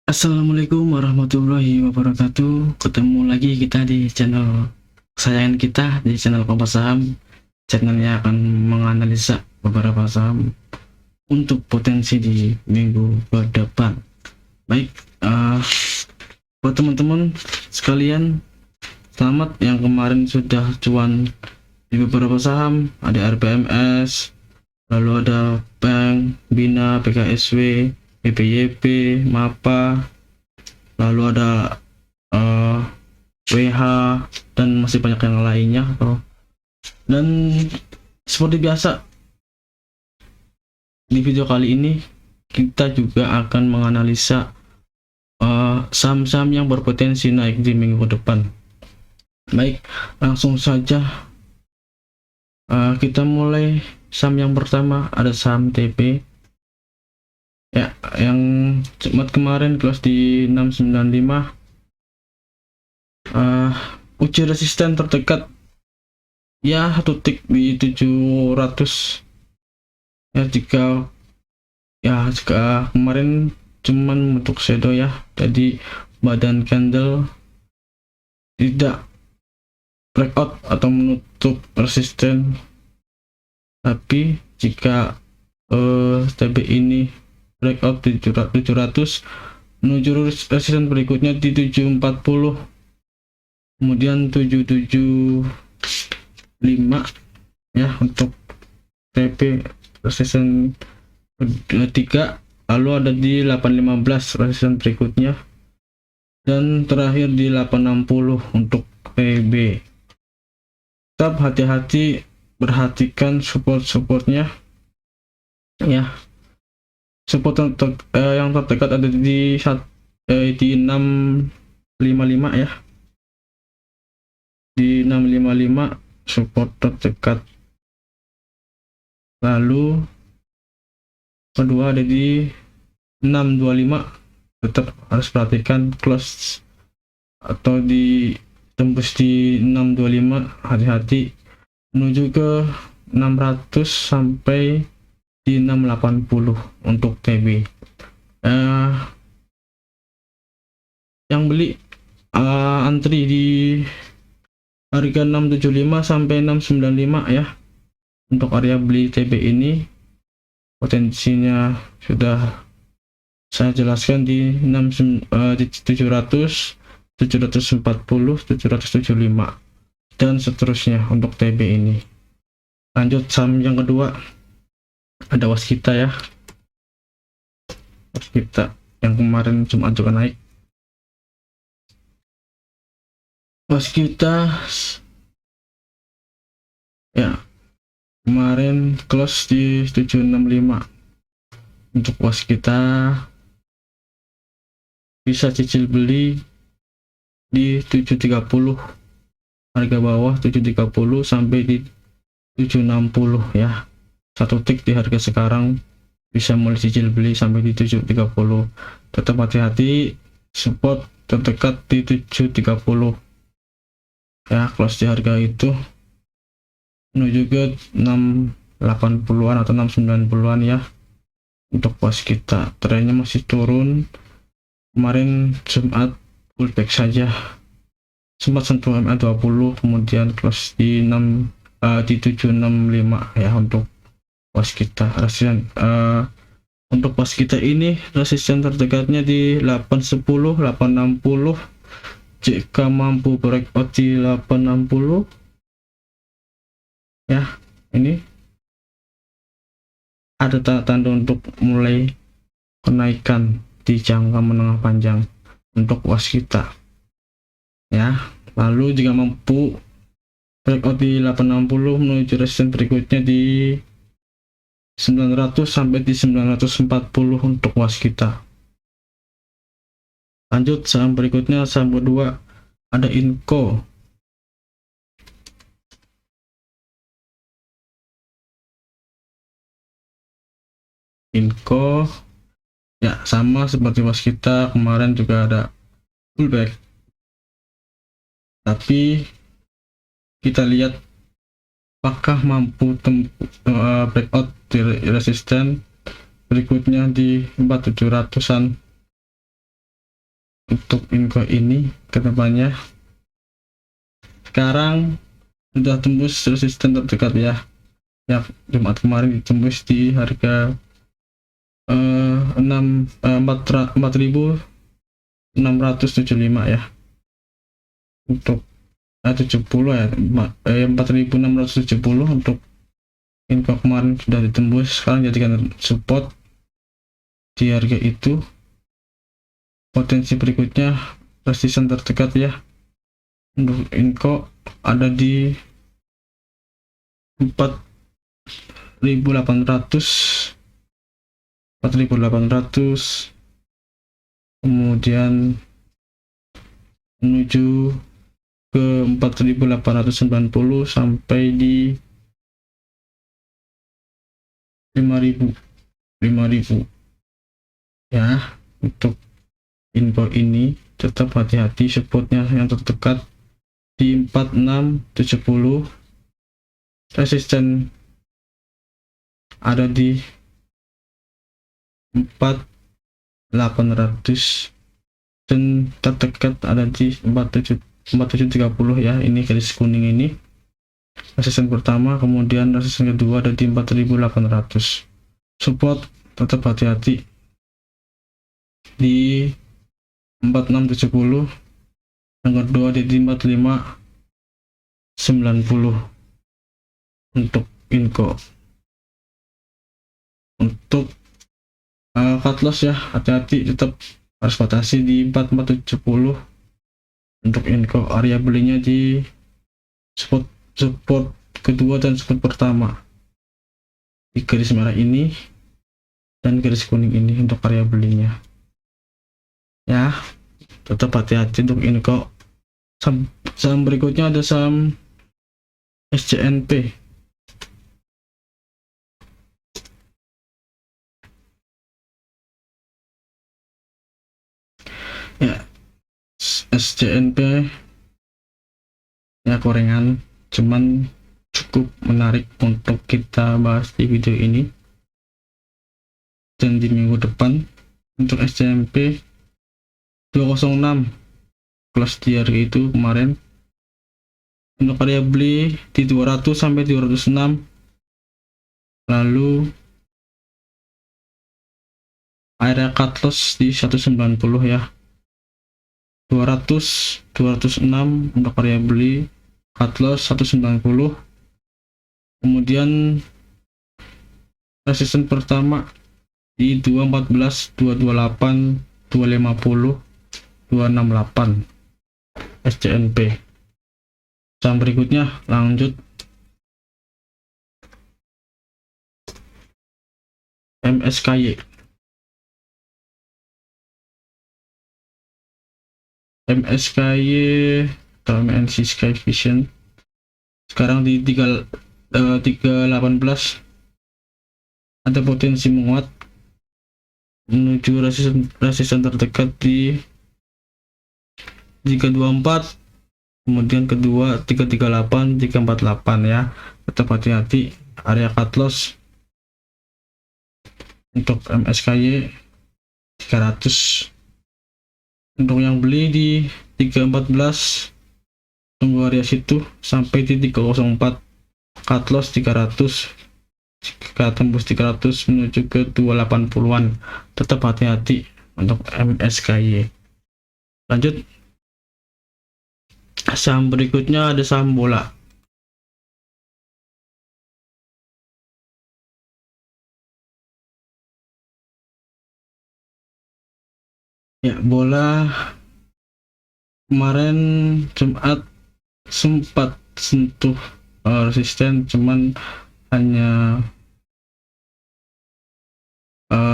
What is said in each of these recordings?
Assalamualaikum warahmatullahi wabarakatuh. Ketemu lagi kita di channel kesayangan kita, di channel Kompas Saham. Channelnya akan menganalisa beberapa saham untuk potensi di minggu ke depan. Baik, buat teman-teman sekalian, selamat yang kemarin sudah cuan di beberapa saham. Ada RPMS, lalu ada Bank, Bina, PKSW, BPYP, MAPA, lalu ada WH, dan masih banyak yang lainnya. Dan seperti biasa, di video kali ini kita juga akan menganalisa saham-saham yang berpotensi naik di minggu depan. Baik, langsung saja kita mulai. Saham yang pertama ada saham TP ya, yang Jumat kemarin close di 695. Uji resisten terdekat ya satu tick di 700 ya. Jika kemarin cuman untuk shadow ya, jadi badan candle tidak breakout atau menutup resisten, tapi jika TB ini breakout di 700 menuju resisten berikutnya di 740, kemudian 775 ya untuk TP resisten ketiga, lalu ada di 815 resisten berikutnya, dan terakhir di 860 untuk TB. Tetap hati-hati, perhatikan support-supportnya ya. Support yang terdekat ada di 655 ya, di 655 support terdekat. Lalu kedua ada di 625, tetap harus perhatikan close atau di tembus di 625, hati-hati. Menuju ke 600 sampai di 680 untuk TB. Yang beli antri di harga 675 sampai 695 ya. Untuk area beli TB ini potensinya sudah saya jelaskan di 700, 740, 775 dan seterusnya untuk TB ini. Lanjut saham yang kedua ada Waskita ya. Waskita yang kemarin Jumat juga naik. Waskita ya, kemarin close di 765. Untuk Waskita bisa cicil beli di 730, harga bawah 730 sampai di 760 ya. Satu tick di harga sekarang bisa mulai cicil beli sampai di 730. Tetap hati-hati, support terdekat di 730 ya, close di harga itu menuju ke 680-an atau 690-an ya. Untuk Waskita trennya masih turun, kemarin Jumat pullback saja, sempat sentuh MA20, kemudian close di 765 ya untuk Waskita. Resisten untuk Waskita ini resisten terdekatnya di 810, 860. Jika mampu breakout di 860 ya, ini ada tanda-tanda untuk mulai kenaikan di jangka menengah panjang untuk Waskita ya. Lalu jika mampu breakout di 860 menuju resisten berikutnya di 900 sampai di 940 untuk Waskita. Lanjut saham berikutnya, saham kedua ada Inco. Inco ya, sama seperti Waskita kemarin juga ada pullback, tapi kita lihat apakah mampu breakout di resisten berikutnya di 4700-an untuk info ini ke depannya. Sekarang sudah tembus resisten terdekat ya, yang Jumat kemarin ditembus di harga 4.675 ya, untuk 70 ya, 4.670 untuk info kemarin sudah ditembus. Sekarang jadikan support di harga itu. Potensi berikutnya resisten terdekat ya, untuk info ada di 4.800, kemudian menuju ke 4.890 sampai di 5.000 ya. Untuk info ini tetap hati-hati, supportnya yang terdekat di 4.670, resisten ada di 4.800 dan terdekat ada di 4.730 ya. Ini garis kuning ini resisten pertama, kemudian resisten kedua ada di 4.800. Support tetap hati-hati di 4.670, yang kedua di 4.590 untuk info. Untuk cut loss ya, hati-hati, tetap harus batasi di 4.470 untuk info. Area belinya di support kedua dan support pertama di garis merah ini dan garis kuning ini untuk area belinya ya. Tetap hati-hati untuk info. Saham berikutnya ada saham SCNP ya. SCNP ya gorengan, cuman cukup menarik untuk kita bahas di video ini dan di minggu depan. Untuk SCNP 206 close di harga itu kemarin. Untuk area beli di 200 sampai 206, lalu area cut loss di 190 ya. 200 206 untuk area beli, cut loss 190. Kemudian resisten pertama di 214, 228, 250, 268 SCNP. Saham berikutnya lanjut MSKY. MSKY atau MNC Sky Vision sekarang di 318, ada potensi menguat menuju resisten terdekat di 324, kemudian kedua 338, 348 ya. Tetap hati-hati, area cut loss untuk MSKY 300. Untuk yang beli di 314, tunggu area situ sampai di 304, cut loss 300. Jika tembus 300 menuju ke 280-an, tetap hati-hati untuk MSKY. Lanjut, saham berikutnya ada saham bola. Ya, bola kemarin Jumat sempat sentuh resisten, cuman hanya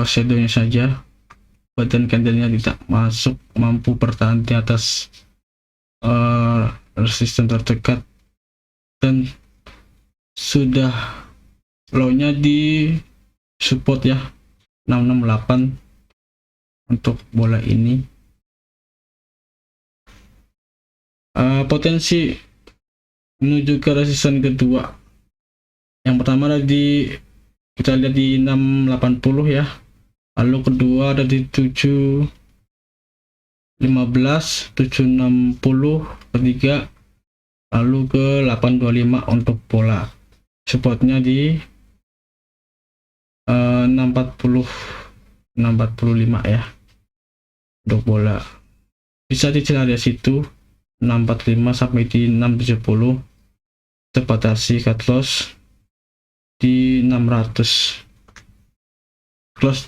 shadownya saja. Badan candlenya tidak mampu bertahan di atas resisten terdekat dan sudah low-nya di support ya 668 untuk bola ini. Potensi menuju ke resisten kedua, yang pertama ada di, kita lihat di 680 ya, lalu kedua ada di 750 15 760 ketiga, lalu ke 825 untuk bola. Supportnya di 640 645 ya untuk bola. Bisa dicari area situ 645 sampai di 670, terbatasi cut loss di 600, close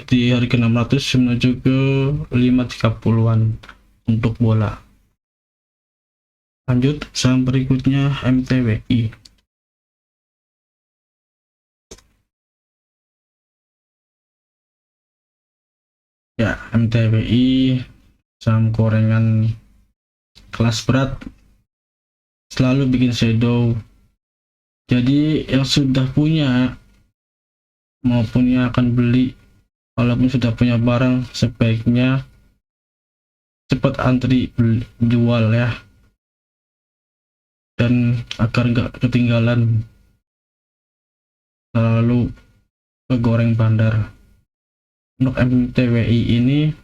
di harga 600 menuju ke 530-an untuk bola. Lanjut saham berikutnya MTWI. Ya, MTWI saham gorengan kelas berat, selalu bikin shadow. Jadi yang sudah punya maupun yang akan beli, walaupun sudah punya barang, sebaiknya cepat antri jual ya, dan agar nggak ketinggalan lalu kegoreng bandar. Untuk MTWI ini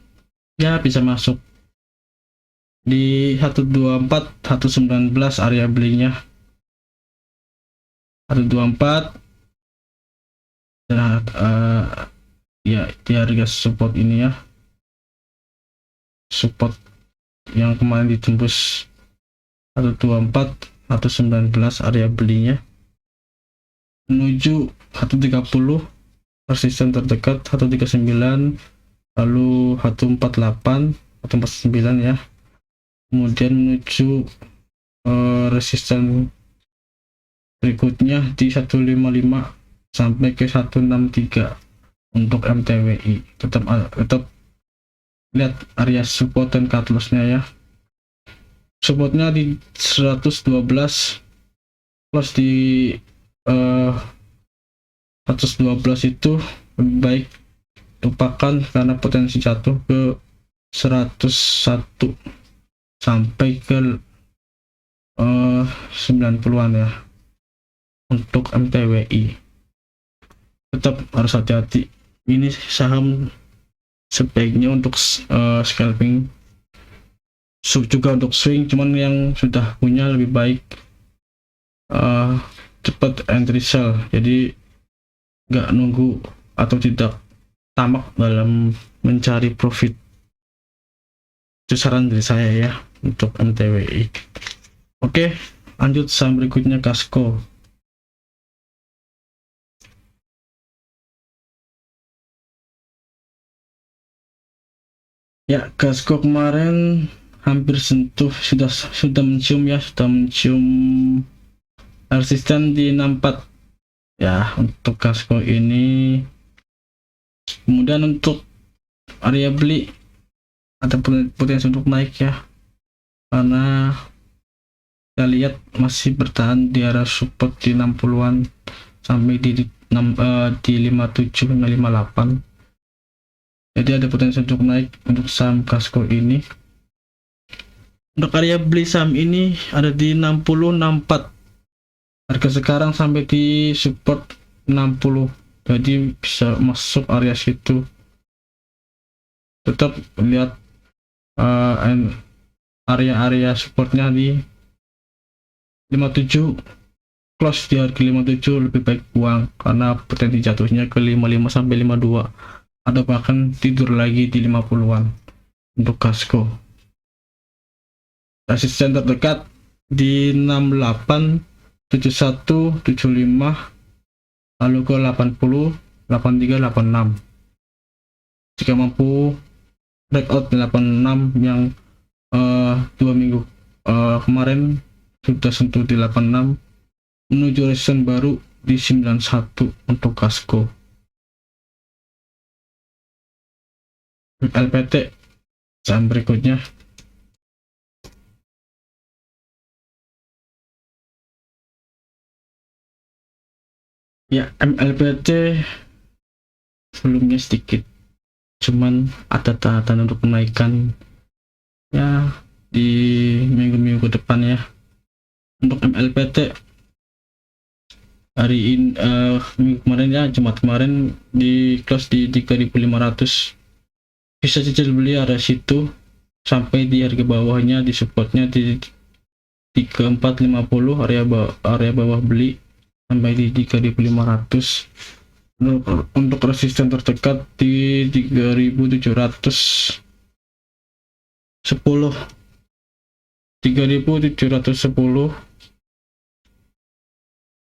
ya bisa masuk di 124 119 area belinya 124, dan ya di harga support ini ya, support yang kemarin ditembus 124 119 area belinya menuju 130, resisten terdekat 139, lalu 148 149 ya, kemudian menuju resisten berikutnya di 155 sampai ke 163 untuk MTWI. Tetap lihat area support dan cut loss-nya ya. Supportnya di 112, close di 112 itu lebih baik lupakan karena potensi jatuh ke 101 sampai ke 90-an ya untuk MTWI. Tetap harus hati-hati, ini saham sebaiknya untuk scalping, juga untuk swing, cuman yang sudah punya lebih baik cepat entry sell, jadi nggak nunggu atau tidak tamak dalam mencari profit. Itu saran dari saya ya untuk MTWI. Oke, lanjut saham berikutnya Casco. Ya, Casco kemarin hampir sentuh, sudah mencium resisten di 64 ya untuk Casco ini. Kemudian untuk area beli ada potensi untuk naik ya, karena kita lihat masih bertahan di area support di 60-an sampai di 57 hingga 58. Jadi ada potensi untuk naik untuk saham Casco ini. Untuk area beli saham ini ada di 60-64, harga sekarang sampai di support 60, jadi bisa masuk area situ. Tetap lihat area supportnya di 57, close di harga 57 lebih baik buang karena potensi jatuhnya ke 55 sampai 52, ada bahkan tidur lagi di 50-an untuk Casco. Resisten terdekat di 68 71 75, lalu ke 80 83 86. Jika mampu breakout 86 yang 2 minggu kemarin sudah sentuh di 86, menuju resisten baru di 91 untuk Casco. LPT saham berikutnya. Ya, MLPT sebelumnya sedikit, cuman ada tanda untuk kenaikan ya di minggu-minggu depan ya. Untuk MLPT hari ini minggu kemarin ya, Jumat kemarin di close di 3.500, bisa cicil beli area situ sampai di harga bawahnya, di supportnya di 3450, area bawah beli sampai di 3500. Untuk resisten terdekat di 3710, 3710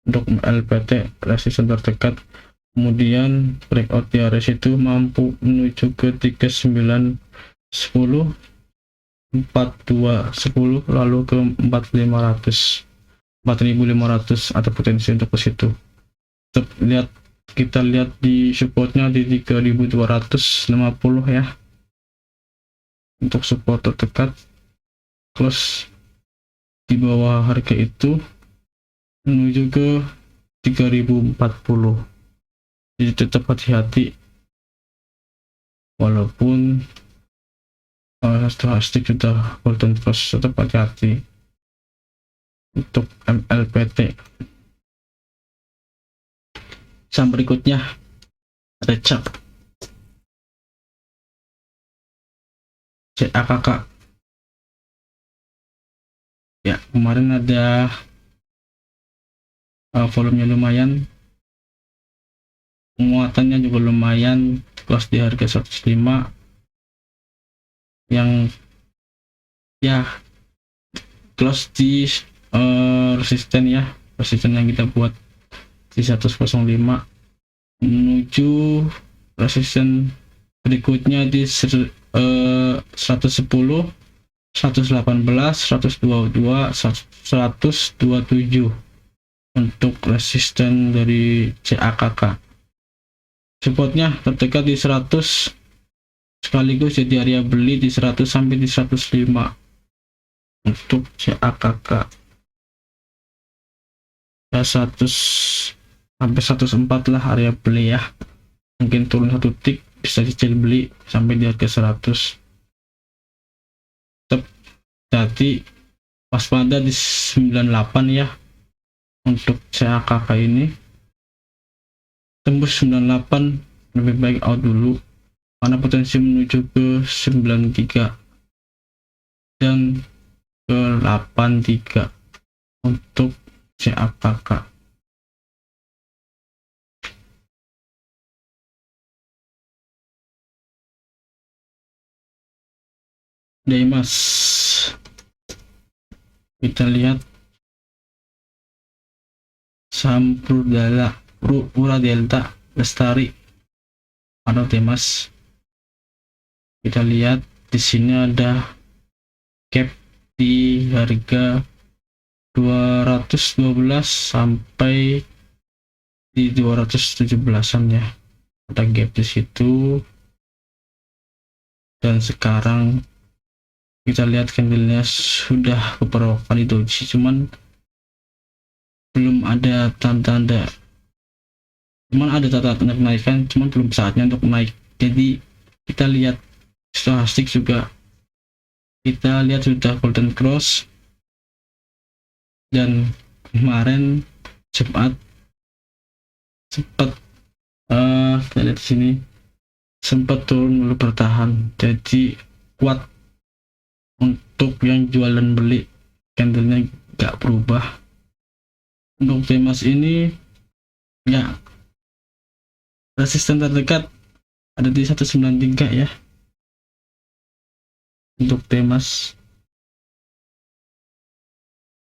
untuk LPT resisten terdekat. Kemudian breakout di area situ mampu menuju ke 3910, 4210, lalu ke 4500 ada potensi untuk ke situ. Kita lihat di supportnya di 3250 ya. Untuk support terdekat close di bawah harga itu menuju ke 3040. Jadi tetap hati-hati, walaupun stochastic sudah golden cross, tetap hati-hati. Untuk MLPT saham berikutnya ada CAKK ya. Kemarin ada volumenya lumayan, penguatannya juga lumayan, close di harga 105 yang ya close di resisten yang kita buat di 105 menuju resisten berikutnya di 110, 118, 122, 127 untuk resisten dari CAKK. Supportnya terdekat di 100, sekaligus jadi area beli di 100 sampai di 105 untuk CAKK. Ya 100 sampai 104 lah area beli ya. Mungkin turun satu tik bisa cicil beli sampai di harga 100. Jadi waspada di 98 ya. Untuk CAKK ini tembus 98 lebih baik out dulu karena potensi menuju ke 93 dan ke 83 untuk CAKK. Demas, kita lihat saham Pura Delta Lestari atau Demas. Kita lihat di sini ada gap di harga 212 sampai di 217-an ya. Ada gap di situ. Dan sekarang kita lihat candlenya sudah beberapa kali doji, cuman belum ada tanda-tanda, ada tanda-tanda kenaikan, cuman belum saatnya untuk naik. Jadi kita lihat stochastic juga, kita lihat sudah golden cross, dan kemarin Jumat sempat kita lihat di sini sempat turun lalu bertahan, jadi kuat untuk yang jualan beli, candlenya nggak berubah. Untuk Demas ini ya resisten terdekat ada di 193 ya. Untuk Demas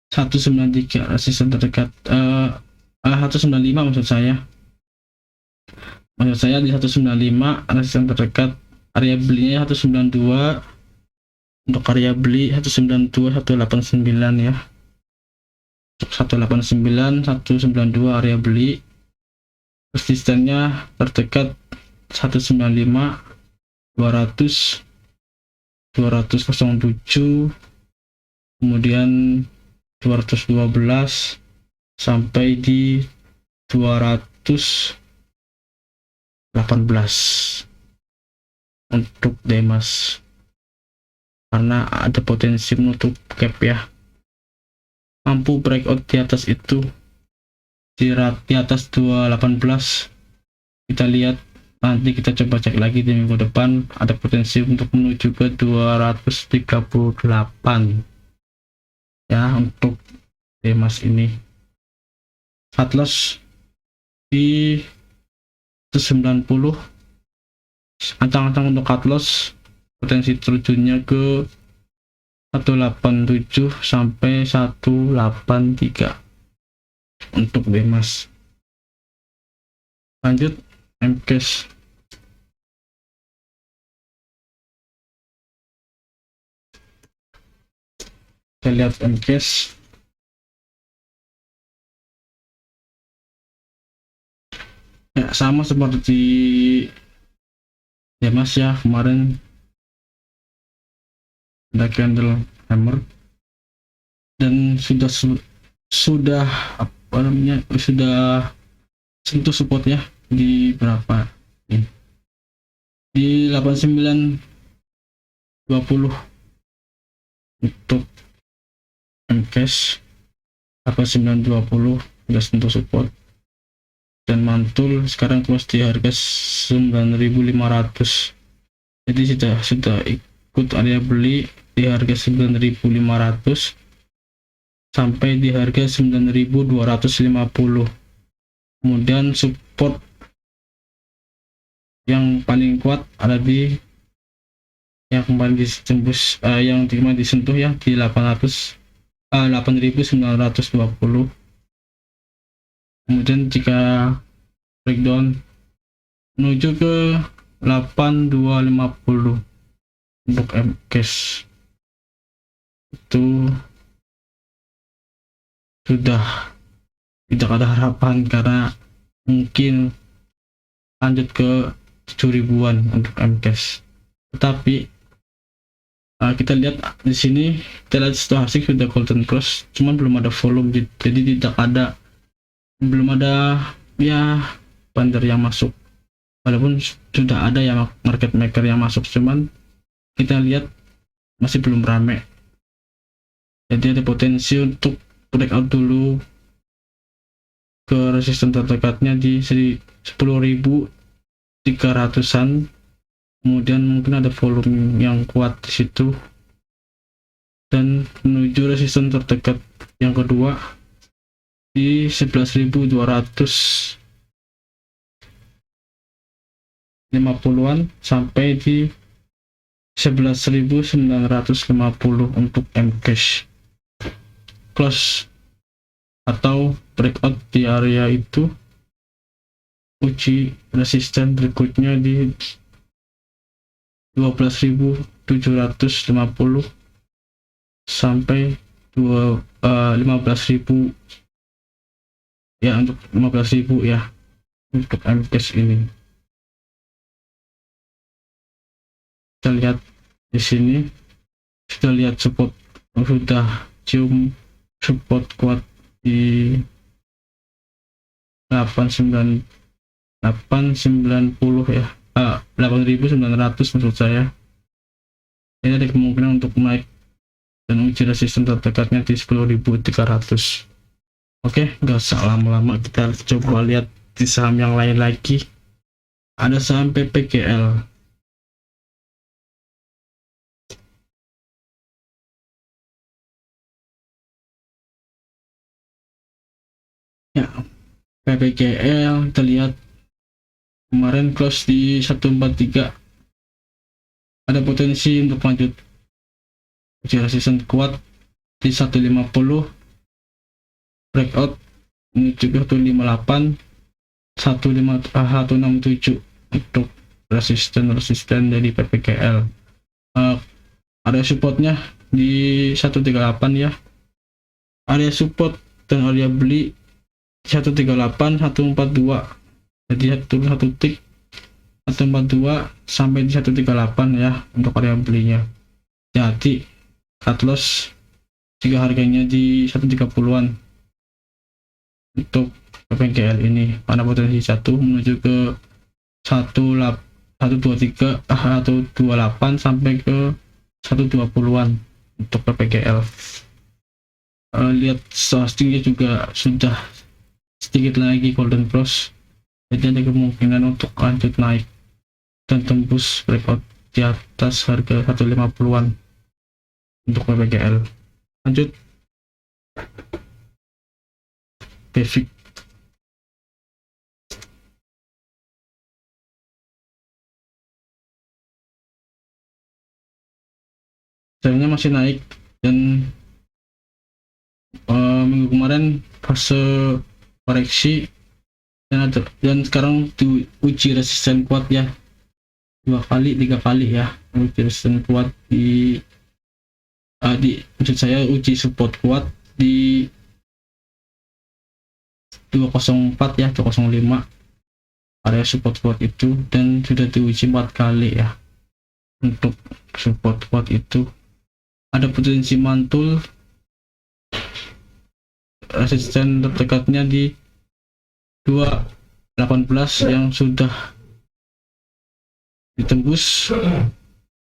193 resisten terdekat, 195 maksud saya di 195 resisten terdekat. Area belinya 192, untuk area beli 192, 189 ya. Untuk 189, 192 area beli. Resistennya terdekat 195, 200, 207, kemudian 212 sampai di 218 untuk Demas, karena ada potensi menutup gap ya. Mampu breakout di atas itu, di atas 218. Kita lihat nanti kita coba cek lagi di minggu depan, ada potensi untuk menuju ke 238 ya untuk Demas ini. Cut loss di 190, ancang-ancang untuk cut loss, potensi terjunnya ke 187 sampai 183 untuk Demas. Lanjut MCAS. Kita lihat MCAS. Ya, sama seperti Demas ya, kemarin ada candle hammer dan sudah apa namanya, sudah sentuh support ya di berapa nih, di 8920 untuk MCAS. 8920 sudah sentuh support dan mantul, sekarang close di harga 9500, jadi sudah ikut area beli di harga 9500 sampai di harga 9250. Kemudian support yang paling kuat ada di yang kemarin ditembus, yang kemarin disentuh ya di 8920. Kemudian jika breakdown menuju ke 8250 untuk MCAS, itu sudah tidak ada harapan karena mungkin lanjut ke 7000-an untuk MCAS. Tetapi kita lihat di sini, kita lihat stochastic sudah golden cross, cuman belum ada volume, jadi belum ada ya bandar yang masuk, walaupun sudah ada ya market maker yang masuk, cuman kita lihat masih belum rame, jadi ada potensi untuk breakout dulu ke resisten terdekatnya di 10.300-an, kemudian mungkin ada volume yang kuat di situ dan menuju resisten terdekat yang kedua di 11.250-an sampai di 11.950 untuk MCAS. Close atau breakout di area itu, uji resisten berikutnya di 12.750 sampai 15.000 ya, untuk 15.000 ya untuk MCAS ini. Kita lihat di sini, sudah lihat support, sudah cium support kuat di 890 ya, 8.900 maksud saya. Ini ada kemungkinan untuk naik dan uji resisten terdekatnya di 10.300. Oke, nggak usah lama-lama, kita coba lihat di saham yang lain lagi. Ada saham PPGL. Ya, PPGL kita lihat kemarin close di 143, ada potensi untuk lanjut uji resisten kuat di 150, breakout menuju ke 158, 167 untuk resisten dari PPGL. Area supportnya di 138 ya, area support dan area beli 138, 142, jadi turun satu tick 142 sampai di 138 ya untuk area belinya. Jadi cut loss jika harganya di 130-an untuk PPGL ini, karena potensi 1 menuju ke 123 atau 28 sampai ke 120-an untuk PPGL. Lihat stochasticnya juga sudah sedikit lagi golden cross jadi ada kemungkinan untuk lanjut naik dan tembus breakout di atas harga 150-an untuk PPGL. Lanjut basic. Trennya masih naik dan minggu kemarin fase koreksi dan sekarang diuji resisten kuat ya, 3 kali ya, uji resisten kuat di maksud saya uji support kuat di 204 ya, 205 area support kuat itu, dan sudah diuji 4 kali ya. Untuk support kuat itu ada potensi mantul resisten terdekatnya di 218 yang sudah ditembus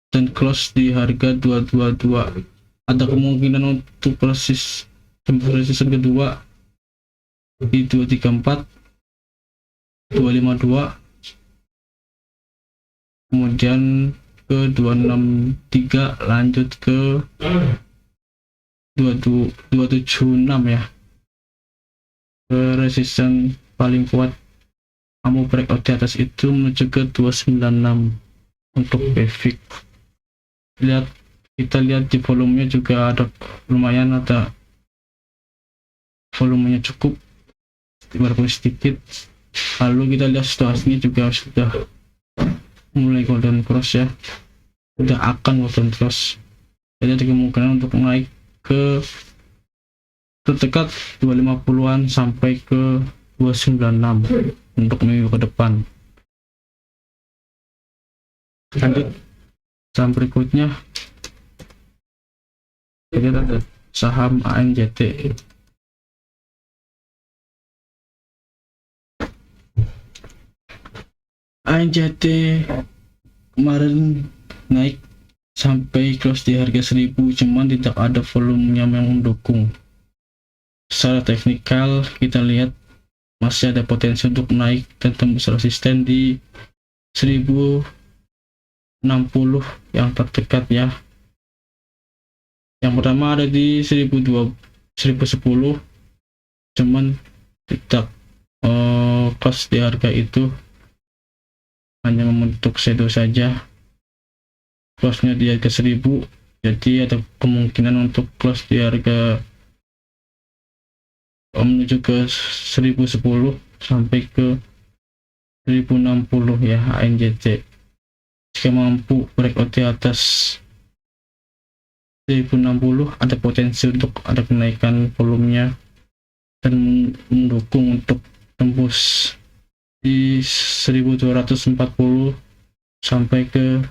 dan close di harga 222. Ada kemungkinan untuk resisten kedua di 234, 252, kemudian ke 263, lanjut ke 276 ya, ke resisten paling kuat kamu breakout di atas itu menuju ke 296 untuk basic. Kita lihat di volumenya juga ada lumayan, ada volumenya cukup walaupun sedikit. Lalu kita lihat situasinya juga sudah mulai golden cross ya, sudah akan golden cross, jadi ada kemungkinan untuk naik ke terdekat 250-an sampai ke 296 untuk minggu ke depan. Lanjut saham berikutnya, kita ada saham ANJT. ANJT kemarin naik sampai close di harga 1000, cuman tidak ada volumenya yang mendukung. Secara teknikal kita lihat masih ada potensi untuk naik dan tembus resisten di 1060 yang terdekat ya. Yang pertama ada di 1010, cuman tidak close di harga itu, hanya membentuk shadow saja. Close-nya di harga 1000, jadi ada kemungkinan untuk close di harga menuju ke 1010 sampai ke 1060 ya ANJT. Jika mampu breakout di atas 1060, ada potensi untuk ada kenaikan volumenya dan mendukung untuk tembus di 1240 sampai ke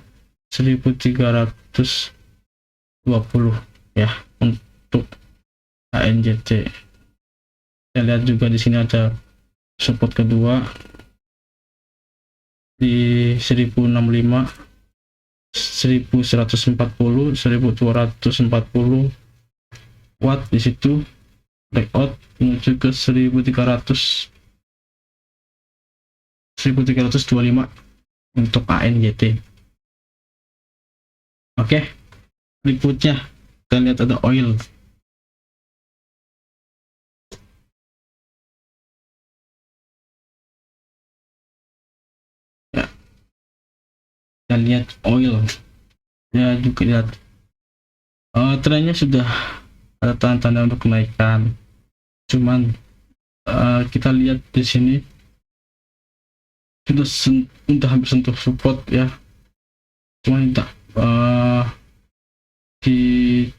1320 ya untuk ANJT. Kita lihat juga di sini ada support kedua di 1065, 1140, 1240 watt. Di situ breakout menuju ke 1325 untuk ANJT. Oke, berikutnya kita lihat ada oil. Ya, kita lihat oil ya, juga lihat trennya sudah ada tanda-tanda untuk kenaikan, cuman kita lihat di sini sudah hampir sentuh support ya, cuman tidak di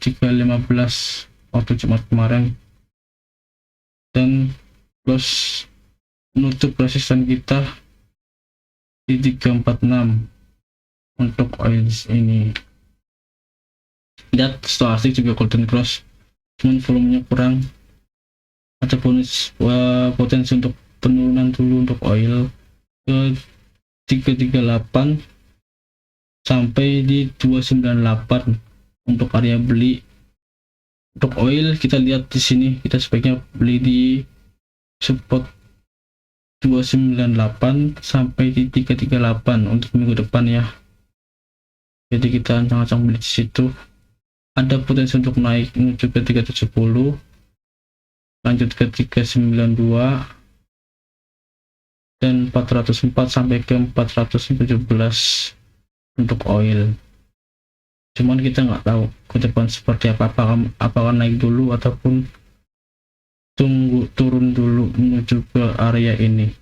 315 waktu Jumat kemarin, dan close menutup resisten kita di 346 untuk oil ini. Lihat stochastic juga golden cross, cuman volumenya kurang, ada potensi untuk penurunan dulu untuk oil ke 338 sampai di 298 untuk area beli. Untuk oil kita lihat di sini, kita sebaiknya beli di support 298 sampai di 338 untuk minggu depan ya. Jadi kita ancang-ancang beli di situ. Ada potensi untuk naik menuju ke 370, lanjut ke 392 dan 404 sampai ke 417 untuk oil. Cuman kita nggak tahu ke depan seperti apa, apakah naik dulu ataupun tunggu turun dulu menuju ke area ini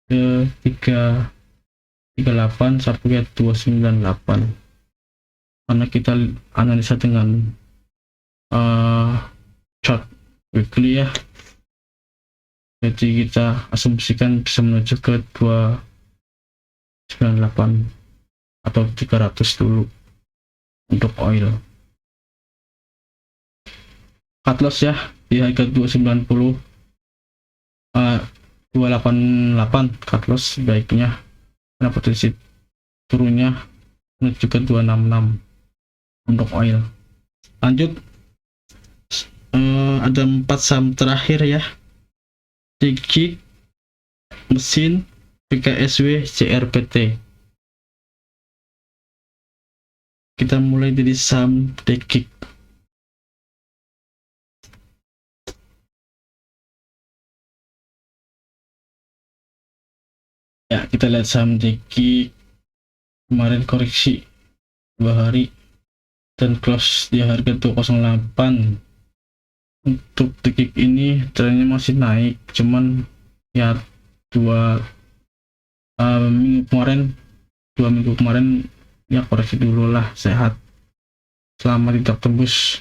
ke 338 sampai ke 298, karena kita analisa dengan chart weekly ya. Jadi kita asumsikan bisa menuju ke 298 atau 300 dulu untuk oil. Cut loss ya di harga 290, 288 cut loss baiknya, karena potensi turunnya menuju ke 266 untuk oil. Lanjut, ada 4 saham terakhir ya, Digi, Mesin, PKSW, CRPT. Kita mulai dari saham Digi. Ya, kita lihat saham Digi kemarin koreksi 2 hari dan close di harga 208. Untuk Digi ini trennya masih naik, cuman ya 2 minggu kemarin ya koreksi dulu lah, sehat selama tidak tembus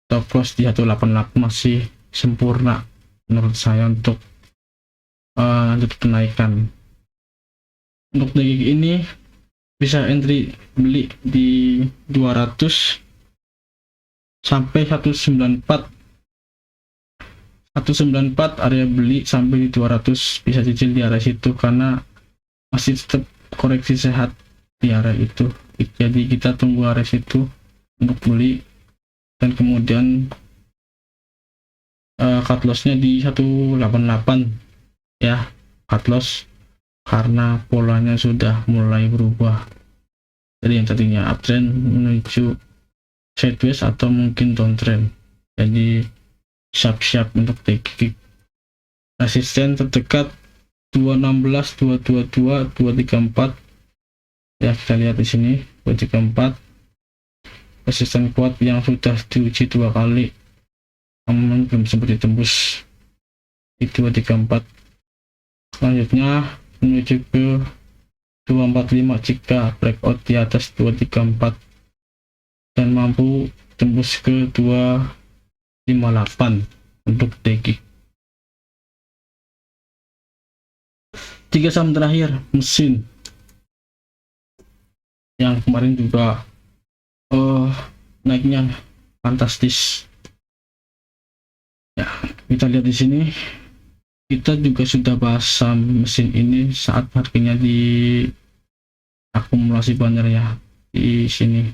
stop loss di 188 masih sempurna menurut saya untuk lanjut kenaikan. Untuk Digi ini bisa entry beli di 200 sampai 194 area beli sampai di 200, bisa cicil di area situ karena masih tetap koreksi sehat di area itu. Jadi kita tunggu area situ untuk beli, dan kemudian cut lossnya di 188 ya, cut loss karena polanya sudah mulai berubah dari yang tadinya uptrend menuju sideways atau mungkin downtrend. Jadi siap-siap untuk Digi. Resisten terdekat 216, 222, 234 ya, kita lihat di sini 234. Resisten kuat yang sudah diuji 2 kali namun belum sempat ditembus di 234. Selanjutnya menuju ke 245 jika breakout di atas 234 dan mampu tembus ke 258 untuk Digi. 3 saham terakhir, Mesin, yang kemarin juga naiknya fantastis ya. Kita lihat di sini, kita juga sudah bahas saham Mesin ini saat harganya di akumulasi banner ya. Di sini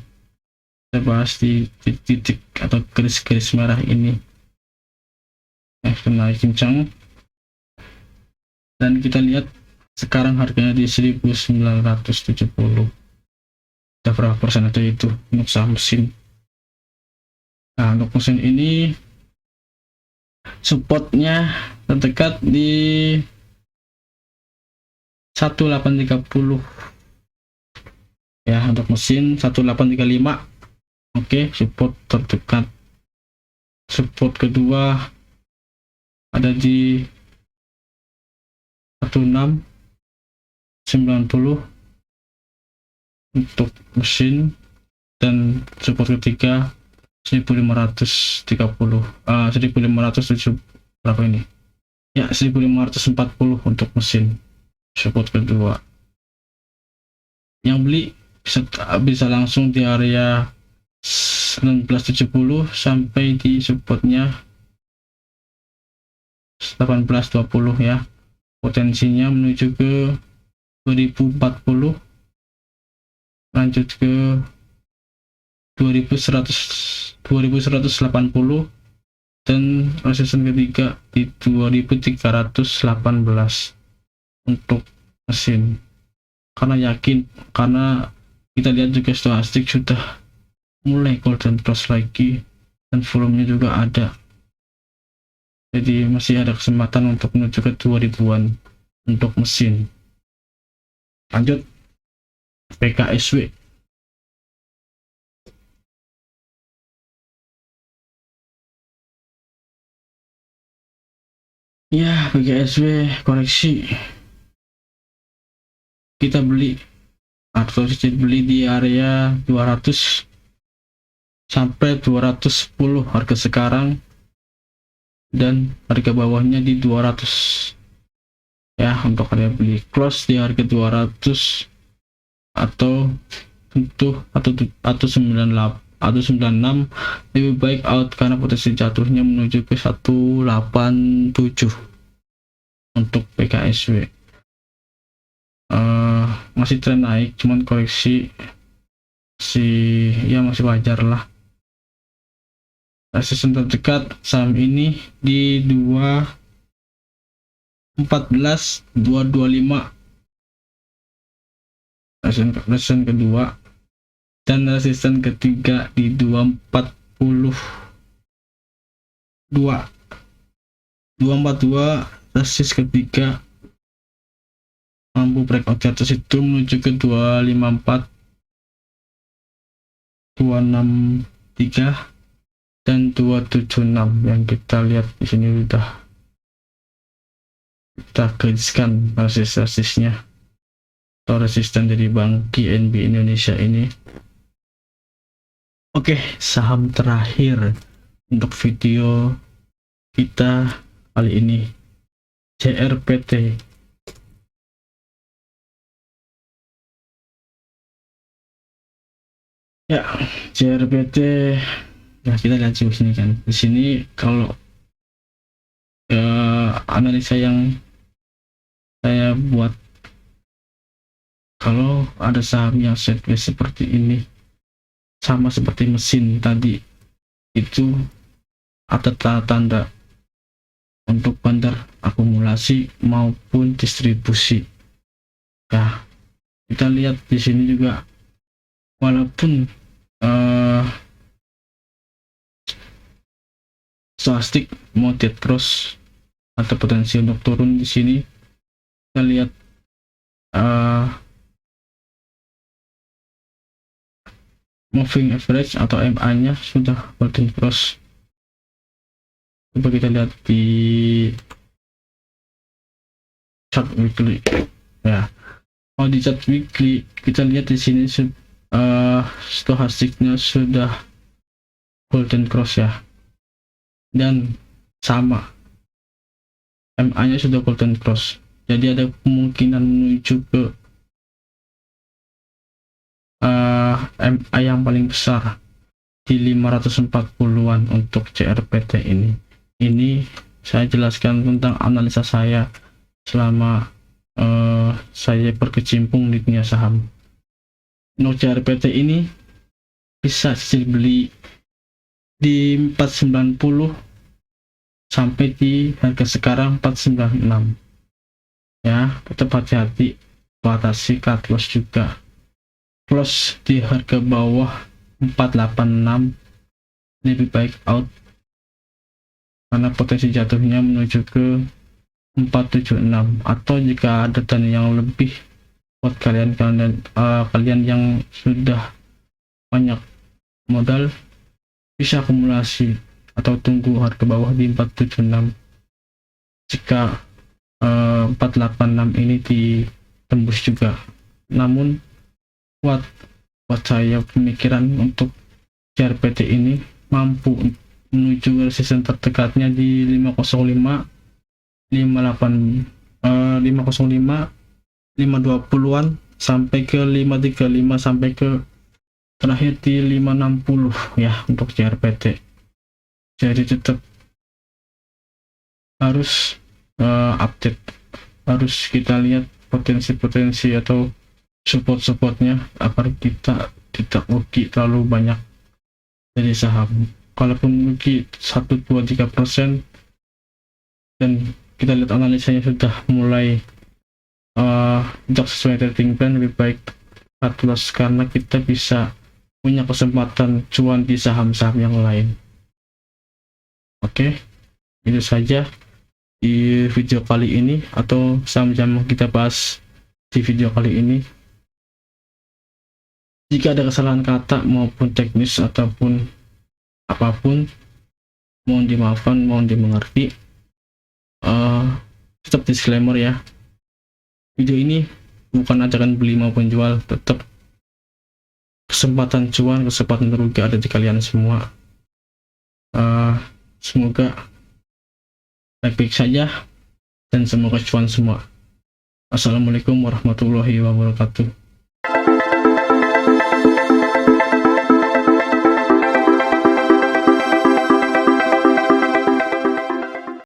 kita bahas di titik atau garis-garis merah ini naik kencang, dan kita lihat sekarang harganya di 1970. Udah berapa persen aja itu untuk saham Mesin. Nah, untuk Mesin ini supportnya terdekat di 1830 ya. Untuk Mesin 1835. Oke, support terdekat. Support kedua ada di 1690 untuk Mesin, dan support ketiga 1530, 1507 berapa ini ya, 1540 untuk Mesin support kedua. Yang beli bisa langsung di area 1970 sampai di supportnya 1820 ya. Potensinya menuju ke 2040, lanjut ke 2180 dan resisten ketiga di 2318 untuk mesin. Karena yakin, karena kita lihat juga stokastik sudah mulai golden cross lagi dan volumenya juga ada, jadi masih ada kesempatan untuk menuju ke 2000-an untuk mesin. Lanjut PKSW. Ya, PKSW koreksi, kita beli atau beli di area 200 sampai 210 harga sekarang, dan harga bawahnya di 200 ya. Untuk area beli close di harga 200 atau tentu atau 98 atau 96 lebih baik out, karena potensi jatuhnya menuju ke 187 untuk PKSW. Masih tren naik, cuman koreksi ya masih wajar lah. Resisten terdekat saham ini di 214 225 resisten kedua, dan resisten ketiga di 242 resisten ketiga mampu breakout di atas itu menuju ke 254 263 dan 276 yang kita lihat di sini. Udah kita gariskan resisnya atau resisten dari Bank KNB Indonesia ini. Oke, saham terakhir untuk video kita kali ini, JRPT. Ya, JRPT. Nah, kita lihat di sini kan. Di sini kalau analisa yang saya buat, kalau ada saham yang sideways seperti ini, sama seperti mesin tadi, itu ada tanda-tanda untuk bandar akumulasi maupun distribusi. Ya, kita lihat di sini juga, walaupun stokastik mau dead cross atau potensi untuk turun di sini, kita lihat moving average atau MA-nya sudah golden cross. Coba kita lihat di chart weekly. Ya, kalau di chart weekly kita lihat di sini stokastiknya sudah golden cross ya, dan sama MA-nya sudah golden cross, jadi ada kemungkinan menuju ke MA yang paling besar di 540-an untuk JRPT ini. Ini saya jelaskan tentang analisa saya selama saya berkecimpung di dunia saham. Untuk JRPT ini bisa beli di 490 sampai di harga sekarang 496 ya. Tetap hati-hati, batasi cut loss juga. Close di harga bawah 486 lebih baik out, karena potensi jatuhnya menuju ke 476. Atau jika ada dana yang lebih buat kalian yang sudah banyak modal, bisa akumulasi atau tunggu harga bawah di 476. Jika 486 ini ditembus juga, namun buat saya pemikiran untuk JRPT ini mampu menuju resisten terdekatnya di 505 520-an sampai ke 535 sampai ke terakhir di 560 ya untuk JRPT. Jadi tetap harus update, harus kita lihat potensi-potensi atau support-supportnya agar kita tidak rugi terlalu banyak dari saham. kalaupun rugi 1, 2, 3%, dan kita lihat analisanya sudah mulai tidak sesuai trading plan, lebih baik cut loss karena kita bisa punya kesempatan cuan di saham-saham yang lain. Oke, itu saja di video kali ini, atau saham-saham kita bahas di video kali ini. Jika ada kesalahan kata maupun teknis ataupun apapun, mohon dimaafkan, mohon dimengerti. Tetap disclaimer ya, video ini bukan ajakan beli maupun jual, tetap kesempatan cuan, kesempatan rugi ada di kalian semua. Semoga baik-baik saja dan semoga cuan semua. Assalamualaikum warahmatullahi wabarakatuh.